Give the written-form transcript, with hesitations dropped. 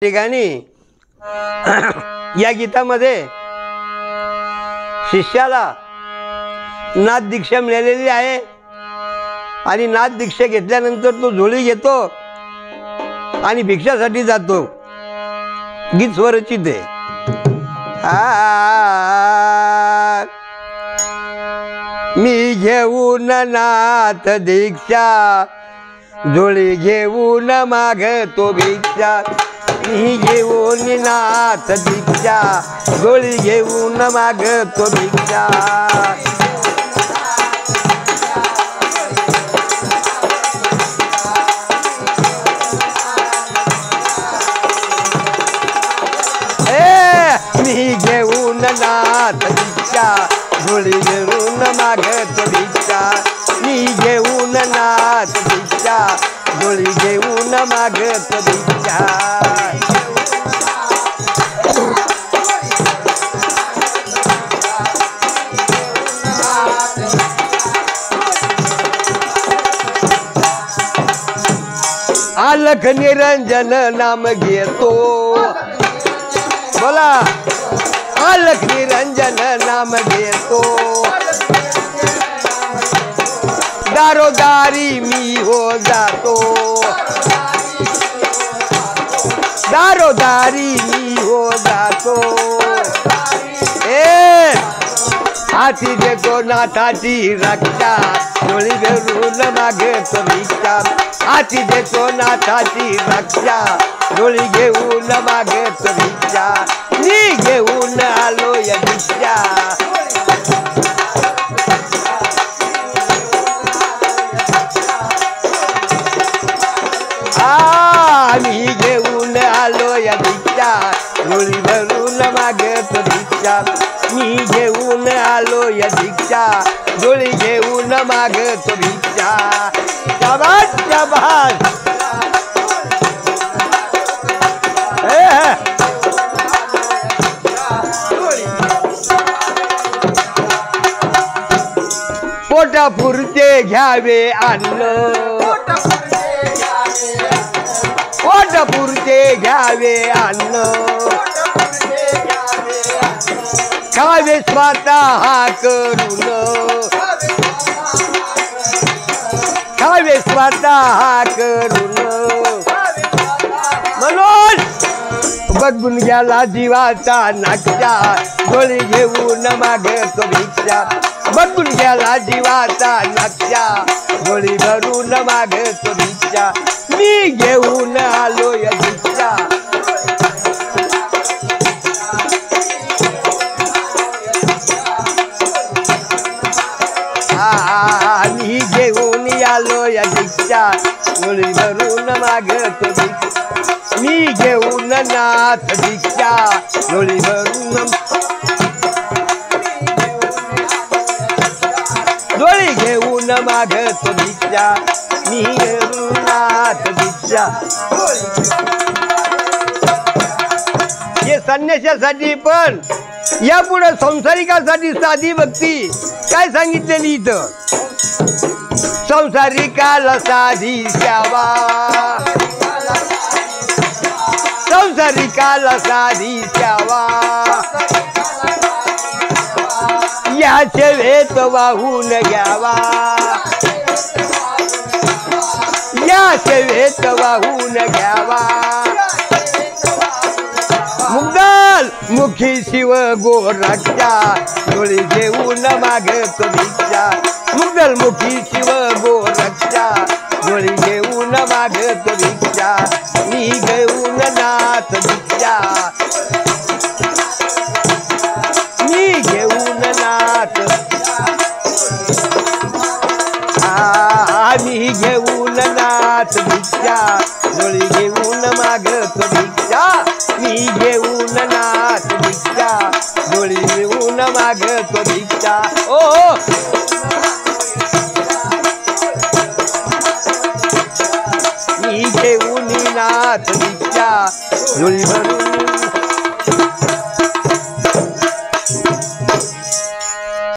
ठिकाणी या गीतामध्ये शिष्याला नाथ दीक्षा मिळालेली आहे आणि नाथ दीक्षा घेतल्यानंतर तो झोळी घेतो आणि भिक्षासाठी जातो. गीत स्वरचित आहे. मी घेऊन नाथ दीक्षा झोळी घेऊन मागतो भिक्षा. मी घेऊन नाथ दीक्षा झोळी घेऊन मागतो भिक्षा. मी घेऊन नाथ दीक्षा झोळी घेऊन मागतो भिक्षा. मी घेऊन नाथ दीक्षा झोळी घेऊन मागतो भिक्षा. अलख निरंजन नाम घेतो. बोला. अलख निरंजन नाम घेतो. दारोदारी मी हो जातो. दारोदारी मी हो जातो. हाती देतो नाथाची रक्षा झोळी घेऊन मागतो भिक्षा. हाती देतो नाथाची रक्षा झोळी घेऊन मागतो भिक्षा. मी घेऊन आलो या भिक्षा. मी घेऊन आलो या भिक्षा झोळी भरून मागतो भिक्षा. मी घेऊन आलो या भिक्षा झोळी घेऊन मागतो भिक्षा. शाबास शाबास. पोटापुरते घ्यावे अन्न. पोटापुरते घ्यावे अन्न. खावे स्वतः करून. खावे स्वतः करून. म्हणून बघून गेला जीवाचा नक्षा झोळी घेऊन मागतो भिक्षा. बघून गेला जीवाचा नक्षा झोळी भरून मागतो भिक्षा. मी घेऊन आलो या भिक्षा. मी घेऊन आलो या भिक्षा झोळी भरून मागतो भिक्षा. मी घेऊन नाथ दीक्षा झोळी भरून. झोळी घेऊन मागतो भिक्षा. मी घेऊन नाथ दीक्षा. हे संन्यासासाठी पण यापुढे संसारिकासाठी साधी भक्ती काय सांगितलेली इथं. संसारिकाला साधी सेवा. संसारिकाला साधी सेवा. या सेवेत वाहून घ्यावा. या सेवेत वाहून घ्यावा. मुग्दल मुखी शिव गोरक्षा झोळी घेऊन मागतो भिक्षा. मुग्दल मुखी शिव गोरक्षा झोळी घेऊन मागतो भिक्षा. मी घेऊन नाथ दीक्षा. मी घेऊन नाथ. मी घेऊन नाथ दीक्षा झोळी घेऊन मागतो भिक्षा. मी घेऊन नाथ दीक्षा झोळी घेऊन मागतो भिक्षा. ओ मी घेऊन नाथ दीक्षा झोळी भरून